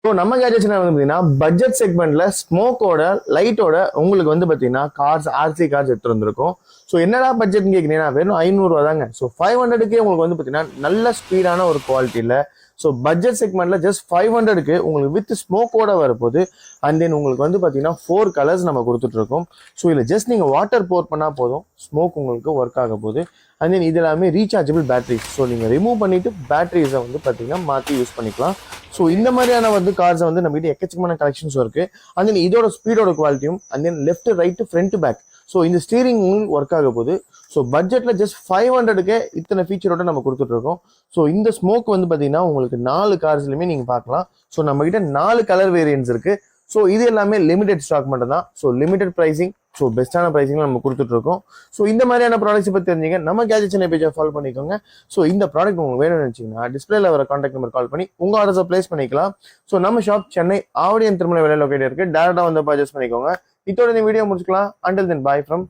So நம்ம gadgets வந்து பார்த்தீங்கன்னா பட்ஜெட் செக்மெண்ட்ல ஸ்மோக்கோட லைட்டோட உங்களுக்கு வந்து பார்த்தீங்கன்னா கார்ஸ் ஆர்சி கார்ஸ் எடுத்து வந்திருக்கும். ஸோ என்னடா பட்ஜெட்னு கேட்குறீங்கன்னா வெறும் 500 தாங்க. ஸோ 500க்கே உங்களுக்கு வந்து பார்த்தீங்கன்னா நல்ல ஸ்பீடான ஒரு குவாலிட்டியில் ஸோ பட்ஜெட் செக்மெண்ட்ல ஜஸ்ட் 500க்கு உங்களுக்கு வித் ஸ்மோக்கோட வரப்போகுது. அண்ட் தென் உங்களுக்கு வந்து பார்த்தீங்கன்னா 4 கலர்ஸ் நம்ம கொடுத்துட்டு இருக்கோம். ஸோ இதில் ஜஸ்ட் நீங்கள் வாட்டர் போர் பண்ணால் போதும், ஸ்மோக் உங்களுக்கு ஒர்க் ஆக போகுது. அண்ட் தென் இது எல்லாமே ரீசார்ஜபிள் பேட்டரிஸ். ஸோ நீங்கள் ரிமூவ் பண்ணிட்டு பேட்டரிஸை வந்து பார்த்தீங்கன்னா மாற்றி யூஸ் பண்ணிக்கலாம். ஸோ இந்த மாதிரியான வந்து கார்ஸை வந்து நம்ம கிட்ட எக்கச்சக்கமான கலெக்ஷன்ஸ் இருக்கு. அண்ட் தென் இதோட ஸ்பீடோட குவாலிட்டியும் and then left right front back so இந்த ஸ்டீரிங் ஒர்க் ஆக போகுது. ஸோ பட்ஜெட்ல ஜஸ்ட் 500க்கு இத்தனை ஃபீச்சரோட நம்ம கொடுத்துட்டு இருக்கோம். ஸோ இந்த ஸ்மோக் வந்து பார்த்தீங்கன்னா உங்களுக்கு 4 கார்ஸ்லையுமே நீங்க பார்க்கலாம். ஸோ நம்ம கிட்ட 4 கலர் வேரியன்ஸ் இருக்கு. ஸோ இது எல்லாமே லிமிடெட் ஸ்டாக் மட்டும் தான். ஸோ லிமிடெட் ப்ரைசிங், ஸோ பெஸ்ட்டான ப்ரைசிங் நம்ம கொடுத்துட்டு இருக்கோம். ஸோ இந்த மாதிரியான ப்ராடக்ட்ஸ் பற்றி தெரிஞ்சுங்க நம்ம கேஜெட் சென்னை பேஜை ஃபாலோ பண்ணிக்கோங்க. ஸோ இந்த ப்ராடக்ட் உங்களுக்கு வேணும்னு நினைச்சீங்கன்னா டிஸ்பிளேல வர கான்டாக்ட் நம்பர் கால் பண்ணி உங்க ஆர்டர்ஸை பிளேஸ் பண்ணிக்கலாம். ஸோ நம்ம ஷாப் சென்னை ஆவடியன் திருமலை வேலை லொகேட் இருக்கு. டேரக்டா வந்து பர்ச்சேஸ் பண்ணிக்கோங்க. இதோட இந்த வீடியோ முடிச்சுக்கலாம். Until then bye from